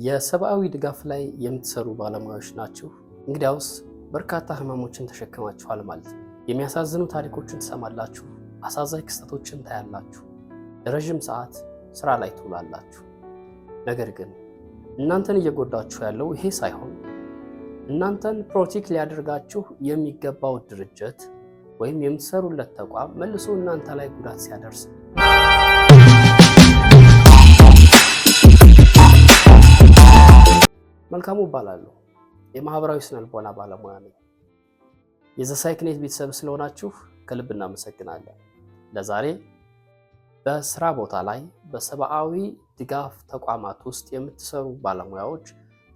የሰብአዊ ድጋፍ ላይ የምትሰሩ ባለሙያዎች ናችሁ። እንግዲያውስ በርካታ ህመሞችን ተሸክማችኋል ማለት ነው። የሚያሳዝኑ ታሪኮችን ትሰማላችሁ፣ አሳዛኝ ክስተቶችን ታያላችሁ፣ ለረጅም ሰዓት ስራ ላይ ትውላላችሁ። ነገር ግን እናንተን እየጎዳችሁ ያለው ይሄ ሳይሆን እናንተን ፕሮቴክት ሊያደርጋችሁ የሚገባው ድርጅት ወይም የምትሰሩለት ተቋም መልሶ እናንተ ላይ ጉዳት ሲያደርስ። መልካሙ እባላለሁ። የማህበራዊ ስነልቦና ባለሙያ ነኝ። የዘሳይክኔት ቤተሰብ ስለሆናችሁ ከልብ እናመሰግናለን። ለዛሬ በስራ ቦታ ላይ በሰብአዊ ድጋፍ ተቋማት ውስጥ የምትሰሩ ባለሙያዎች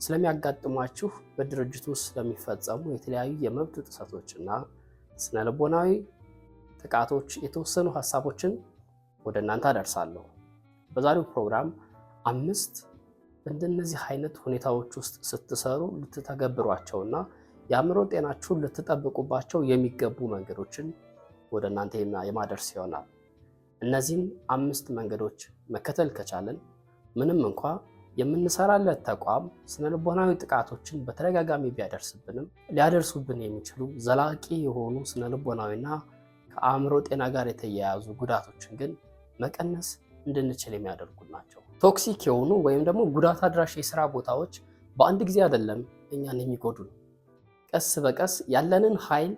ስለሚያጋጥሟችሁ በድርጅቱ ውስጥ ስለሚፈጸሙ የተለያዩ የመብት ጥሰቶችና ስነልቦናዊ ጥቃቶች የተወሰኑ ሀሳቦችን ወደ እናንተ አደርሳለሁ። በዛሬው ፕሮግራም 5 በእንደነዚህ አይነት ሁኔታዎች ውስጥ ስትሰሩ ልትተገብሯቸውና የአእምሮ ጤናችሁን ልትጠብቁባቸው የሚገቡ መንገዶችን ወደ እናንተ የማደርስ ይሆናል። እነዚህን 5 መንገዶች መከተል ከቻለን ምንም እንኳ የምንሰራለት ተቋም ስነልቦናዊ ጥቃቶችን በተደጋጋሚ ቢያደርስብንም ሊያደርሱብን የሚችሉ ዘላቂ የሆኑ ስነልቦናዊና ከአእምሮ ጤና ጋር የተያያዙ ጉዳቶችን ግን መቀነስ እንድንችል የሚያደርጉ ናቸው። ቶክሲክ የሆኑ ወይም ደግሞ ጉዳት አድራሽ የስራ ቦታዎች በአንድ ጊዜ አይደለም እኛን የሚጎዱን። ቀስ በቀስ ያለንን ኃይል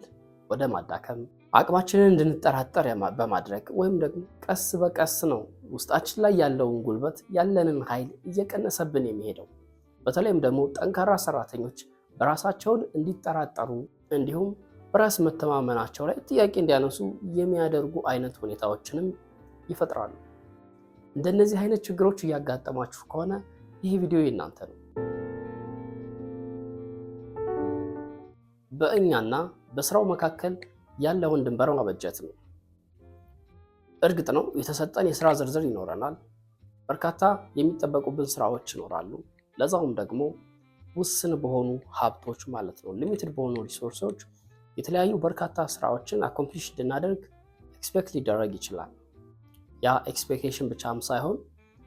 ወደ ማዳከም፣ አቅማችንን እንድንጠራጠር በማድረግ ወይም ደግሞ ቀስ በቀስ ነው ውስጣችን ላይ ያለውን ጉልበት ያለንን ኃይል እየቀነሰብን የሚሄደው። በተለይም ደግሞ ጠንካራ ሰራተኞች በራሳቸውን እንዲጠራጠሩ እንዲሁም በራስ መተማመናቸው ላይ ጥያቄ እንዲያነሱ የሚያደርጉ አይነት ሁኔታዎችንም ይፈጥራሉ። እንደነዚህ አይነት ችግሮች እያጋጠማችሁ ከሆነ ይህ ቪዲዮ የእናንተ ነው። በእኛና በስራው መካከል ያለውን ድንበር ማበጀት ነው። እርግጥ ነው የተሰጠን የስራ ዝርዝር ይኖረናል። በርካታ የሚጠበቁብን ስራዎች ይኖራሉ። ለዛውም ደግሞ ውስን በሆኑ ሀብቶች ማለት ነው፣ ሊሚትድ በሆኑ ሪሶርሶች የተለያዩ በርካታ ስራዎችን አኮምፕሊሽ እንድናደርግ ኤክስፔክት ሊደረግ ይችላል። ያ ኤክስፔክቴሽን ብቻም ሳይሆን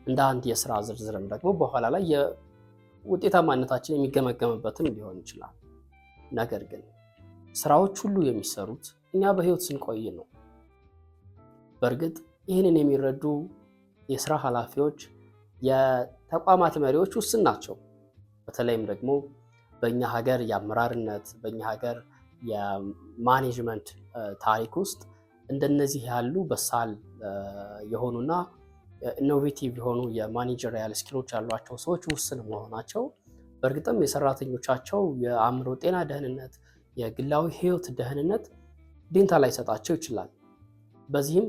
እንደ አንድ የስራ ዝርዝርም ደግሞ በኋላ ላይ የውጤታማነታችን የሚገመገምበትም ሊሆን ይችላል። ነገር ግን ስራዎች ሁሉ የሚሰሩት እኛ በህይወት ስንቆይ ነው። በእርግጥ ይህንን የሚረዱ የስራ ኃላፊዎች፣ የተቋማት መሪዎች ውስን ናቸው። በተለይም ደግሞ በእኛ ሀገር የአመራርነት በእኛ ሀገር የማኔጅመንት ታሪክ ውስጥ እንደነዚህ ያሉ በሳል የሆኑና ኢኖቬቲቭ የሆኑ የማኔጀሪያል ስኪሎች ያሏቸው ሰዎች ውስን መሆናቸው በእርግጥም የሰራተኞቻቸው የአእምሮ ጤና ደህንነት፣ የግላዊ ህይወት ደህንነት ዴንታ ላይ ሰጣቸው ይችላል። በዚህም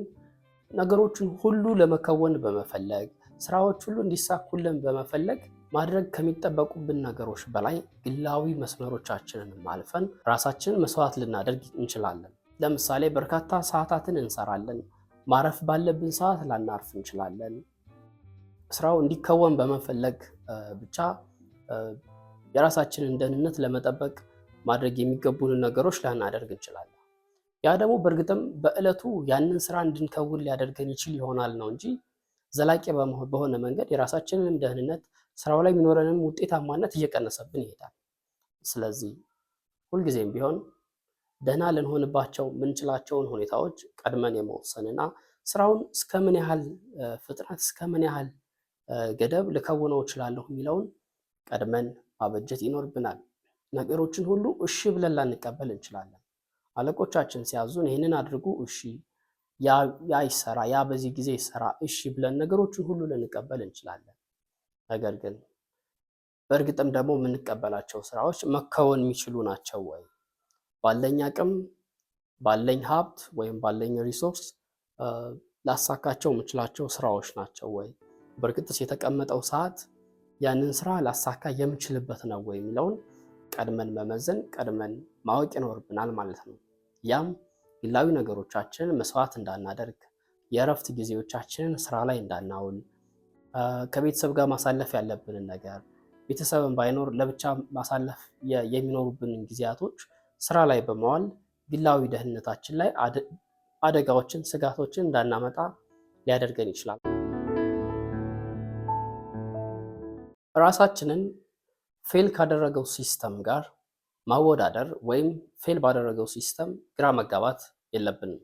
ነገሮችን ሁሉ ለመከወን በመፈለግ ስራዎች ሁሉ እንዲሳኩልን በመፈለግ ማድረግ ከሚጠበቁብን ነገሮች በላይ ግላዊ መስመሮቻችንን አልፈን ራሳችንን መስዋዕት ልናደርግ እንችላለን። ለምሳሌ በርካታ ሰዓታትን እንሰራለን። ማረፍ ባለብን ሰዓት ላናርፍ እንችላለን። ስራው እንዲከወን በመፈለግ ብቻ የራሳችንን ደህንነት ለመጠበቅ ማድረግ የሚገቡንን ነገሮች ላናደርግ እንችላለን። ያ ደግሞ በእርግጥም በዕለቱ ያንን ስራ እንድንከውን ሊያደርገን ይችል ይሆናል ነው እንጂ ዘላቂ በሆነ መንገድ የራሳችንን ደህንነት፣ ስራው ላይ የሚኖረንን ውጤታማነት እየቀነሰብን ይሄዳል። ስለዚህ ሁልጊዜም ቢሆን ደህና ልንሆንባቸው ምንችላቸውን ሁኔታዎች ቀድመን የመወሰንና ስራውን እስከምን ያህል ፍጥነት እስከምን ያህል ገደብ ልከውነው እችላለሁ የሚለውን ቀድመን ማበጀት ይኖርብናል። ነገሮችን ሁሉ እሺ ብለን ላንቀበል እንችላለን። አለቆቻችን ሲያዙን ይህንን አድርጉ፣ እሺ፣ ያ ይሰራ፣ ያ በዚህ ጊዜ ይሰራ፣ እሺ ብለን ነገሮችን ሁሉ ልንቀበል እንችላለን። ነገር ግን በእርግጥም ደግሞ የምንቀበላቸው ስራዎች መከወን የሚችሉ ናቸው ወይ? ባለኝ አቅም ባለኝ ሀብት ወይም ባለኝ ሪሶርስ ላሳካቸው የምችላቸው ስራዎች ናቸው ወይ? በእርግጥስ የተቀመጠው ሰዓት ያንን ስራ ላሳካ የምችልበት ነው ወይ የሚለውን ቀድመን መመዘን ቀድመን ማወቅ ይኖርብናል ማለት ነው። ያም ግላዊ ነገሮቻችንን መስዋዕት እንዳናደርግ፣ የእረፍት ጊዜዎቻችንን ስራ ላይ እንዳናውል፣ ከቤተሰብ ጋር ማሳለፍ ያለብንን ነገር ቤተሰብን ባይኖር ለብቻ ማሳለፍ የሚኖሩብንን ጊዜያቶች ስራ ላይ በመዋል ግላዊ ደህንነታችን ላይ አደጋዎችን፣ ስጋቶችን እንዳናመጣ ሊያደርገን ይችላል። ራሳችንን ፌል ካደረገው ሲስተም ጋር ማወዳደር ወይም ፌል ባደረገው ሲስተም ግራ መጋባት የለብንም።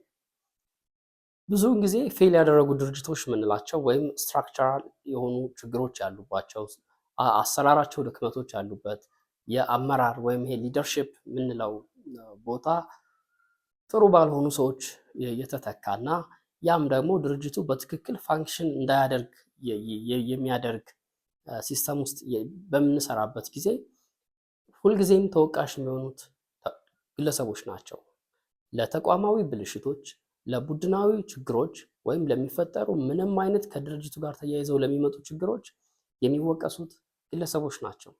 ብዙውን ጊዜ ፌል ያደረጉ ድርጅቶች የምንላቸው ወይም ስትራክቸራል የሆኑ ችግሮች ያሉባቸው፣ አሰራራቸው ድክመቶች ያሉበት፣ የአመራር ወይም ይሄ ሊደርሺፕ የምንለው ቦታ ጥሩ ባልሆኑ ሰዎች የተተካና ያም ደግሞ ድርጅቱ በትክክል ፋንክሽን እንዳያደርግ የሚያደርግ ሲስተም ውስጥ በምንሰራበት ጊዜ ሁልጊዜም ተወቃሽ የሚሆኑት ግለሰቦች ናቸው። ለተቋማዊ ብልሽቶች፣ ለቡድናዊ ችግሮች ወይም ለሚፈጠሩ ምንም አይነት ከድርጅቱ ጋር ተያይዘው ለሚመጡ ችግሮች የሚወቀሱት ግለሰቦች ናቸው።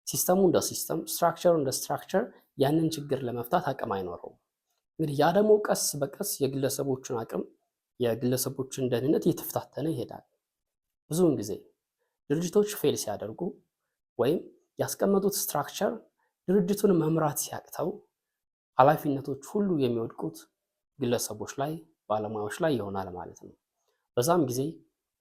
ሲስተሙ እንደ ሲስተም፣ ስትራክቸሩ እንደ ስትራክቸር ያንን ችግር ለመፍታት አቅም አይኖረውም። እንግዲህ ያ ደግሞ ቀስ በቀስ የግለሰቦችን አቅም፣ የግለሰቦችን ደህንነት እየተፈታተነ ይሄዳል። ብዙውን ጊዜ ድርጅቶች ፌል ሲያደርጉ ወይም ያስቀመጡት ስትራክቸር ድርጅቱን መምራት ሲያቅተው ኃላፊነቶች ሁሉ የሚወድቁት ግለሰቦች ላይ፣ ባለሙያዎች ላይ ይሆናል ማለት ነው። በዛም ጊዜ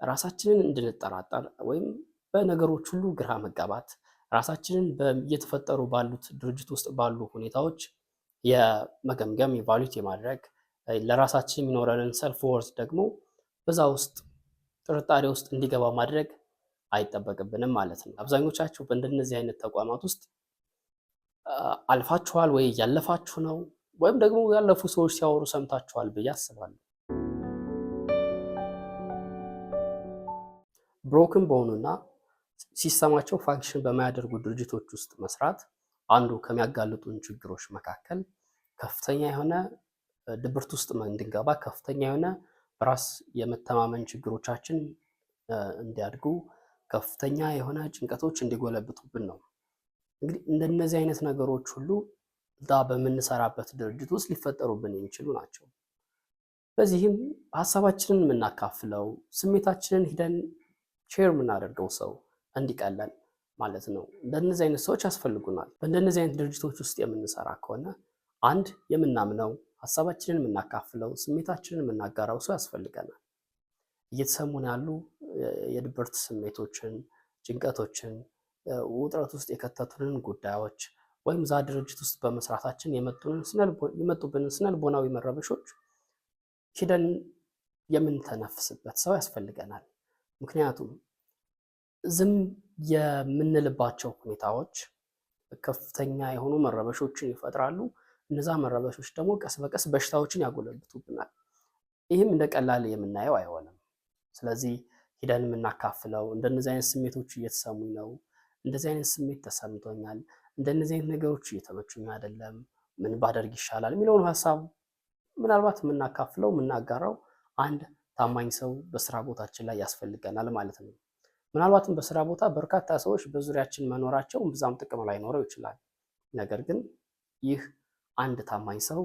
ራሳችንን እንድንጠራጠር ወይም በነገሮች ሁሉ ግራ መጋባት፣ ራሳችንን እየተፈጠሩ ባሉት ድርጅት ውስጥ ባሉ ሁኔታዎች የመገምገም የቫሉት የማድረግ ለራሳችን የሚኖረንን ሰልፍ ወርዝ ደግሞ በዛ ውስጥ ጥርጣሬ ውስጥ እንዲገባ ማድረግ አይጠበቅብንም ማለት ነው። አብዛኞቻችሁ በእንደነዚህ አይነት ተቋማት ውስጥ አልፋችኋል ወይ ያለፋችሁ ነው ወይም ደግሞ ያለፉ ሰዎች ሲያወሩ ሰምታችኋል ብዬ አስባለሁ። ብሮክን በሆኑና ሲስተማቸው ፋንክሽን በማያደርጉ ድርጅቶች ውስጥ መስራት አንዱ ከሚያጋልጡን ችግሮች መካከል ከፍተኛ የሆነ ድብርት ውስጥ እንድንገባ፣ ከፍተኛ የሆነ በራስ የመተማመን ችግሮቻችን እንዲያድጉ፣ ከፍተኛ የሆነ ጭንቀቶች እንዲጎለብቱብን ነው። እንግዲህ እንደነዚህ አይነት ነገሮች ሁሉ እዛ በምንሰራበት ድርጅት ውስጥ ሊፈጠሩብን የሚችሉ ናቸው። በዚህም ሀሳባችንን የምናካፍለው፣ ስሜታችንን ሂደን ሼር የምናደርገው ሰው እንዲቀለን ማለት ነው። እንደነዚህ አይነት ሰዎች ያስፈልጉናል። በእንደነዚህ አይነት ድርጅቶች ውስጥ የምንሰራ ከሆነ አንድ የምናምነው፣ ሀሳባችንን የምናካፍለው፣ ስሜታችንን የምናጋራው ሰው ያስፈልገናል። እየተሰሙን ያሉ የድብርት ስሜቶችን፣ ጭንቀቶችን፣ ውጥረት ውስጥ የከተቱንን ጉዳዮች ወይም ዛ ድርጅት ውስጥ በመስራታችን የመጡብንን ስነልቦናዊ መረበሾች ሂደን የምንተነፍስበት ሰው ያስፈልገናል። ምክንያቱም ዝም የምንልባቸው ሁኔታዎች ከፍተኛ የሆኑ መረበሾችን ይፈጥራሉ። እነዛ መረበሾች ደግሞ ቀስ በቀስ በሽታዎችን ያጎለብቱብናል። ይህም እንደ ቀላል የምናየው አይሆንም። ስለዚህ ሂደን የምናካፍለው እንደነዚህ አይነት ስሜቶች እየተሰሙኝ ነው፣ እንደዚህ አይነት ስሜት ተሰምቶኛል፣ እንደነዚህ አይነት ነገሮች እየተመቹኝ አይደለም፣ ምን ባደርግ ይሻላል የሚለውን ሀሳብ ምናልባት የምናካፍለው የምናጋራው አንድ ታማኝ ሰው በስራ ቦታችን ላይ ያስፈልገናል ማለት ነው። ምናልባትም በስራ ቦታ በርካታ ሰዎች በዙሪያችን መኖራቸው ብዛም ጥቅም ላይኖረው ይችላል። ነገር ግን ይህ አንድ ታማኝ ሰው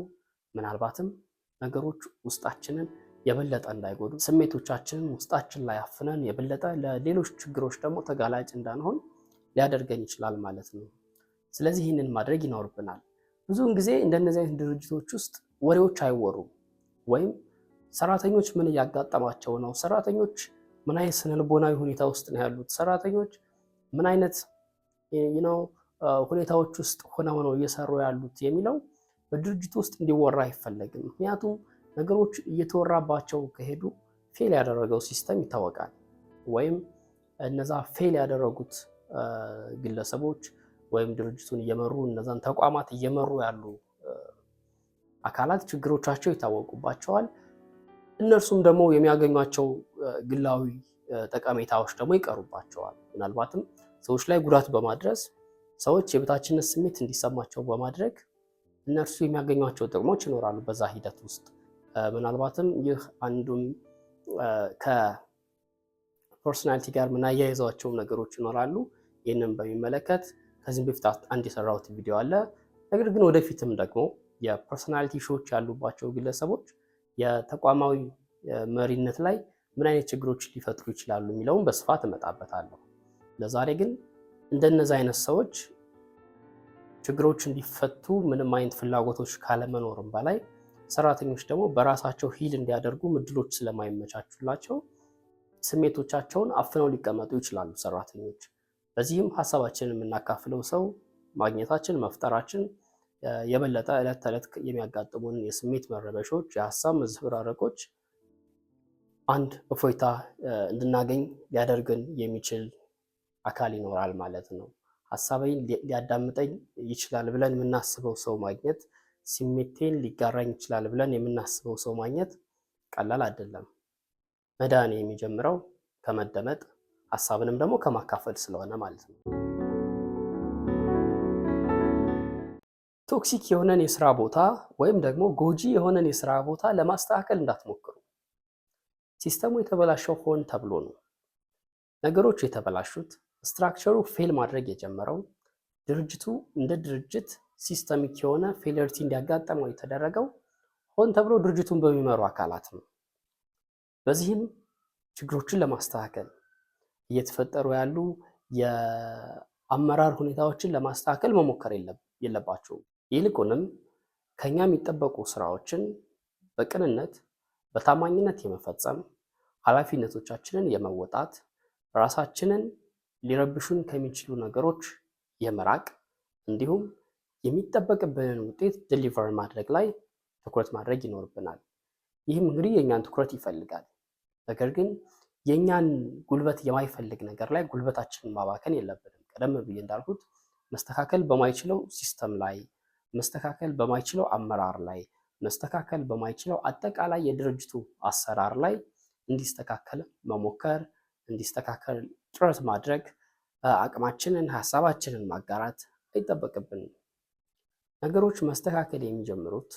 ምናልባትም ነገሮች ውስጣችንን የበለጠ እንዳይጎዱ፣ ስሜቶቻችንን ውስጣችን ላይ አፍነን የበለጠ ለሌሎች ችግሮች ደግሞ ተጋላጭ እንዳንሆን ሊያደርገን ይችላል ማለት ነው። ስለዚህ ይህንን ማድረግ ይኖርብናል። ብዙውን ጊዜ እንደነዚህ አይነት ድርጅቶች ውስጥ ወሬዎች አይወሩም። ወይም ሰራተኞች ምን እያጋጠማቸው ነው፣ ሰራተኞች ምን አይነት ስነልቦናዊ ሁኔታ ውስጥ ነው ያሉት፣ ሰራተኞች ምን አይነት ሁኔታዎች ውስጥ ሆነው ነው እየሰሩ ያሉት የሚለው በድርጅቱ ውስጥ እንዲወራ አይፈለግም። ምክንያቱም ነገሮች እየተወራባቸው ከሄዱ ፌል ያደረገው ሲስተም ይታወቃል። ወይም እነዛ ፌል ያደረጉት ግለሰቦች ወይም ድርጅቱን እየመሩ እነዛን ተቋማት እየመሩ ያሉ አካላት ችግሮቻቸው ይታወቁባቸዋል። እነርሱም ደግሞ የሚያገኟቸው ግላዊ ጠቀሜታዎች ደግሞ ይቀሩባቸዋል። ምናልባትም ሰዎች ላይ ጉዳት በማድረስ ሰዎች የበታችነት ስሜት እንዲሰማቸው በማድረግ እነርሱ የሚያገኟቸው ጥቅሞች ይኖራሉ በዛ ሂደት ውስጥ። ምናልባትም ይህ አንዱም ከፐርሶናሊቲ ጋር ምናያይዘዋቸው ነገሮች ይኖራሉ። ይህንን በሚመለከት ከዚህም በፊት አንድ የሰራሁት ቪዲዮ አለ። ነገር ግን ወደፊትም ደግሞ የፐርሶናሊቲ ሾዎች ያሉባቸው ግለሰቦች የተቋማዊ መሪነት ላይ ምን አይነት ችግሮች ሊፈጥሩ ይችላሉ የሚለውን በስፋት እመጣበታለሁ። ለዛሬ ግን እንደነዚህ አይነት ሰዎች ችግሮች እንዲፈቱ ምንም አይነት ፍላጎቶች ካለመኖርም በላይ ሰራተኞች ደግሞ በራሳቸው ሂል እንዲያደርጉ እድሎች ስለማይመቻቹላቸው ስሜቶቻቸውን አፍነው ሊቀመጡ ይችላሉ ሰራተኞች። በዚህም ሀሳባችንን የምናካፍለው ሰው ማግኘታችን መፍጠራችን የበለጠ ዕለት ተዕለት የሚያጋጥሙን የስሜት መረበሾች፣ የሀሳብ መዘበራረቆች አንድ እፎይታ እንድናገኝ ሊያደርግን የሚችል አካል ይኖራል ማለት ነው። ሀሳቤን ሊያዳምጠኝ ይችላል ብለን የምናስበው ሰው ማግኘት፣ ስሜቴን ሊጋራኝ ይችላል ብለን የምናስበው ሰው ማግኘት ቀላል አይደለም። መዳን የሚጀምረው ከመደመጥ ሀሳብንም ደግሞ ከማካፈል ስለሆነ ማለት ነው። ቶክሲክ የሆነን የስራ ቦታ ወይም ደግሞ ጎጂ የሆነን የስራ ቦታ ለማስተካከል እንዳትሞክሩ። ሲስተሙ የተበላሸው ሆን ተብሎ ነው። ነገሮች የተበላሹት ስትራክቸሩ ፌል ማድረግ የጀመረው ድርጅቱ እንደ ድርጅት ሲስተሚክ የሆነ ፌለሪቲ እንዲያጋጠመው የተደረገው ሆን ተብሎ ድርጅቱን በሚመሩ አካላት ነው። በዚህም ችግሮችን ለማስተካከል እየተፈጠሩ ያሉ የአመራር ሁኔታዎችን ለማስተካከል መሞከር የለባቸውም። ይልቁንም ከኛ የሚጠበቁ ስራዎችን በቅንነት በታማኝነት የመፈጸም ኃላፊነቶቻችንን የመወጣት ራሳችንን ሊረብሹን ከሚችሉ ነገሮች የመራቅ እንዲሁም የሚጠበቅብንን ውጤት ዲሊቨር ማድረግ ላይ ትኩረት ማድረግ ይኖርብናል። ይህም እንግዲህ የእኛን ትኩረት ይፈልጋል። ነገር ግን የእኛን ጉልበት የማይፈልግ ነገር ላይ ጉልበታችንን ማባከን የለብንም። ቀደም ብዬ እንዳልኩት መስተካከል በማይችለው ሲስተም ላይ፣ መስተካከል በማይችለው አመራር ላይ፣ መስተካከል በማይችለው አጠቃላይ የድርጅቱ አሰራር ላይ እንዲስተካከል መሞከር፣ እንዲስተካከል ጥረት ማድረግ፣ አቅማችንን ሀሳባችንን ማጋራት አይጠበቅብንም። ነገሮች መስተካከል የሚጀምሩት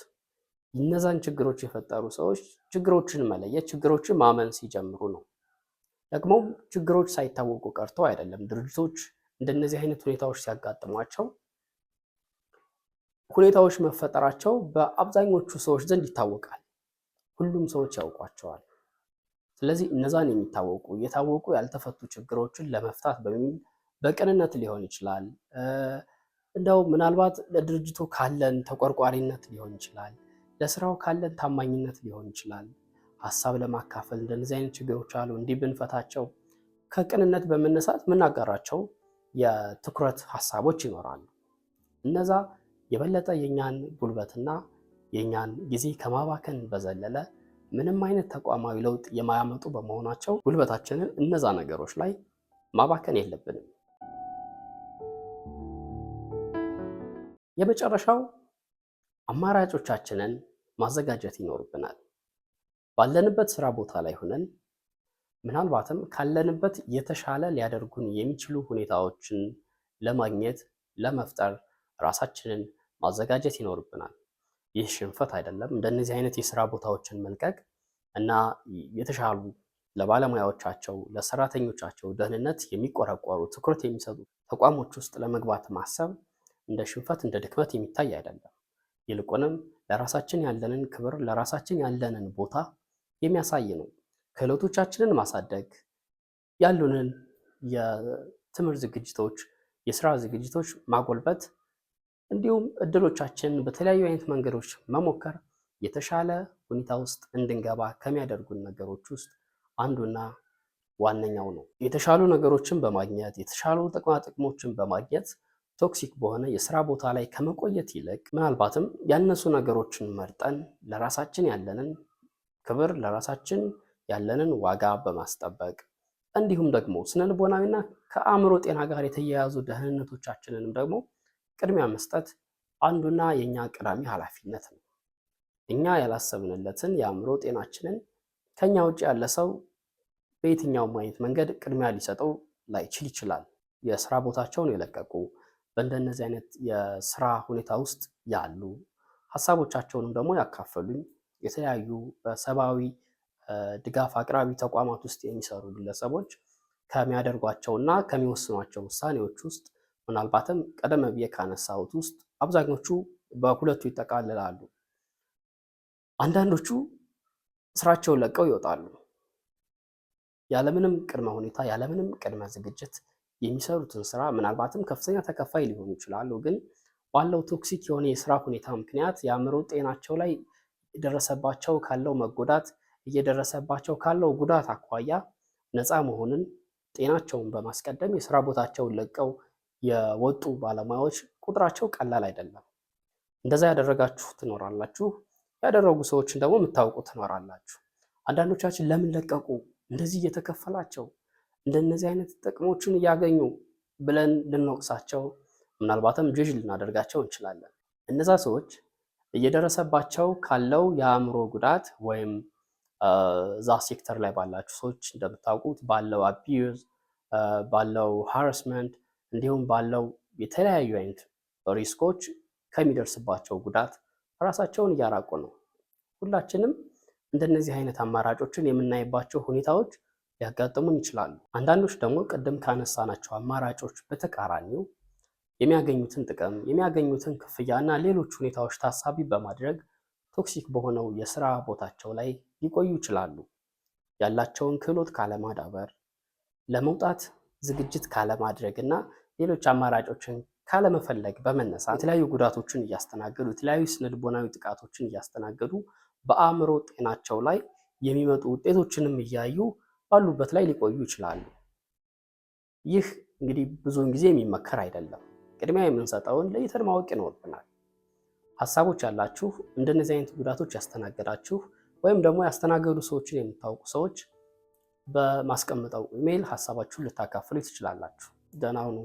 እነዛን ችግሮች የፈጠሩ ሰዎች ችግሮችን መለየት፣ ችግሮችን ማመን ሲጀምሩ ነው። ደግሞ ችግሮች ሳይታወቁ ቀርተው አይደለም። ድርጅቶች እንደነዚህ አይነት ሁኔታዎች ሲያጋጥሟቸው ሁኔታዎች መፈጠራቸው በአብዛኞቹ ሰዎች ዘንድ ይታወቃል። ሁሉም ሰዎች ያውቋቸዋል። ስለዚህ እነዛን የታወቁ ያልተፈቱ ችግሮችን ለመፍታት በሚል በቅንነት ሊሆን ይችላል፣ እንደው ምናልባት ለድርጅቱ ካለን ተቆርቋሪነት ሊሆን ይችላል፣ ለስራው ካለን ታማኝነት ሊሆን ይችላል። ሀሳብ ለማካፈል እንደዚህ አይነት ችግሮች አሉ፣ እንዲህ ብንፈታቸው ከቅንነት በመነሳት የምናጋራቸው የትኩረት ሀሳቦች ይኖራሉ። እነዛ የበለጠ የኛን ጉልበትና የኛን ጊዜ ከማባከን በዘለለ ምንም አይነት ተቋማዊ ለውጥ የማያመጡ በመሆናቸው ጉልበታችንን እነዛ ነገሮች ላይ ማባከን የለብንም። የመጨረሻው አማራጮቻችንን ማዘጋጀት ይኖርብናል። ባለንበት ስራ ቦታ ላይ ሆነን ምናልባትም ካለንበት የተሻለ ሊያደርጉን የሚችሉ ሁኔታዎችን ለማግኘት ለመፍጠር ራሳችንን ማዘጋጀት ይኖርብናል። ይህ ሽንፈት አይደለም። እንደነዚህ አይነት የስራ ቦታዎችን መልቀቅ እና የተሻሉ ለባለሙያዎቻቸው ለሰራተኞቻቸው ደህንነት የሚቆረቆሩ ትኩረት የሚሰጡ ተቋሞች ውስጥ ለመግባት ማሰብ እንደ ሽንፈት እንደ ድክመት የሚታይ አይደለም። ይልቁንም ለራሳችን ያለንን ክብር ለራሳችን ያለንን ቦታ የሚያሳይ ነው። ክህሎቶቻችንን ማሳደግ፣ ያሉንን የትምህርት ዝግጅቶች፣ የስራ ዝግጅቶች ማጎልበት እንዲሁም እድሎቻችንን በተለያዩ አይነት መንገዶች መሞከር የተሻለ ሁኔታ ውስጥ እንድንገባ ከሚያደርጉን ነገሮች ውስጥ አንዱና ዋነኛው ነው። የተሻሉ ነገሮችን በማግኘት የተሻሉ ጥቅማ ጥቅሞችን በማግኘት ቶክሲክ በሆነ የስራ ቦታ ላይ ከመቆየት ይልቅ ምናልባትም ያነሱ ነገሮችን መርጠን ለራሳችን ያለንን ክብር ለራሳችን ያለንን ዋጋ በማስጠበቅ እንዲሁም ደግሞ ስነልቦናዊና ከአእምሮ ጤና ጋር የተያያዙ ደህንነቶቻችንንም ደግሞ ቅድሚያ መስጠት አንዱና የኛ ቀዳሚ ኃላፊነት ነው። እኛ ያላሰብንለትን የአእምሮ ጤናችንን ከኛ ውጭ ያለ ሰው በየትኛውም አይነት መንገድ ቅድሚያ ሊሰጠው ላይችል ይችላል። የስራ ቦታቸውን የለቀቁ በእንደነዚህ አይነት የስራ ሁኔታ ውስጥ ያሉ ሀሳቦቻቸውንም ደግሞ ያካፈሉኝ የተለያዩ በሰብአዊ ድጋፍ አቅራቢ ተቋማት ውስጥ የሚሰሩ ግለሰቦች ከሚያደርጓቸውና ከሚወስኗቸው ውሳኔዎች ውስጥ ምናልባትም ቀደም ብዬ ካነሳሁት ውስጥ አብዛኞቹ በሁለቱ ይጠቃልላሉ። አንዳንዶቹ ስራቸውን ለቀው ይወጣሉ። ያለምንም ቅድመ ሁኔታ ያለምንም ቅድመ ዝግጅት የሚሰሩትን ስራ ምናልባትም ከፍተኛ ተከፋይ ሊሆኑ ይችላሉ። ግን ባለው ቶክሲክ የሆነ የስራ ሁኔታ ምክንያት የአእምሮ ጤናቸው ላይ የደረሰባቸው ካለው መጎዳት እየደረሰባቸው ካለው ጉዳት አኳያ ነፃ መሆንን ጤናቸውን በማስቀደም የስራ ቦታቸውን ለቀው የወጡ ባለሙያዎች ቁጥራቸው ቀላል አይደለም። እንደዛ ያደረጋችሁ ትኖራላችሁ፣ ያደረጉ ሰዎችን ደግሞ የምታውቁ ትኖራላችሁ። አንዳንዶቻችን ለምን ለቀቁ እንደዚህ እየተከፈላቸው እንደነዚህ አይነት ጥቅሞችን እያገኙ ብለን ልንወቅሳቸው ምናልባትም ጅጅ ልናደርጋቸው እንችላለን። እነዛ ሰዎች እየደረሰባቸው ካለው የአእምሮ ጉዳት ወይም እዛ ሴክተር ላይ ባላችሁ ሰዎች እንደምታውቁት ባለው አቢዩዝ ባለው ሃራስመንት እንዲሁም ባለው የተለያዩ አይነት ሪስኮች ከሚደርስባቸው ጉዳት ራሳቸውን እያራቁ ነው። ሁላችንም እንደነዚህ አይነት አማራጮችን የምናይባቸው ሁኔታዎች ሊያጋጥሙን ይችላሉ። አንዳንዶች ደግሞ ቅድም ካነሳናቸው አማራጮች በተቃራኒው የሚያገኙትን ጥቅም የሚያገኙትን ክፍያ እና ሌሎች ሁኔታዎች ታሳቢ በማድረግ ቶክሲክ በሆነው የስራ ቦታቸው ላይ ሊቆዩ ይችላሉ። ያላቸውን ክህሎት ካለማዳበር፣ ለመውጣት ዝግጅት ካለማድረግ እና ሌሎች አማራጮችን ካለመፈለግ በመነሳት የተለያዩ ጉዳቶችን እያስተናገዱ የተለያዩ ስነልቦናዊ ጥቃቶችን እያስተናገዱ በአእምሮ ጤናቸው ላይ የሚመጡ ውጤቶችንም እያዩ ባሉበት ላይ ሊቆዩ ይችላሉ። ይህ እንግዲህ ብዙውን ጊዜ የሚመከር አይደለም። ቅድሚያ የምንሰጠውን ለይተን ማወቅ ይኖርብናል። ሀሳቦች ያላችሁ እንደነዚህ አይነት ጉዳቶች ያስተናገዳችሁ ወይም ደግሞ ያስተናገዱ ሰዎችን የምታውቁ ሰዎች በማስቀምጠው ኢሜይል ሀሳባችሁን ልታካፍሉ ትችላላችሁ። ደህና ሁኑ።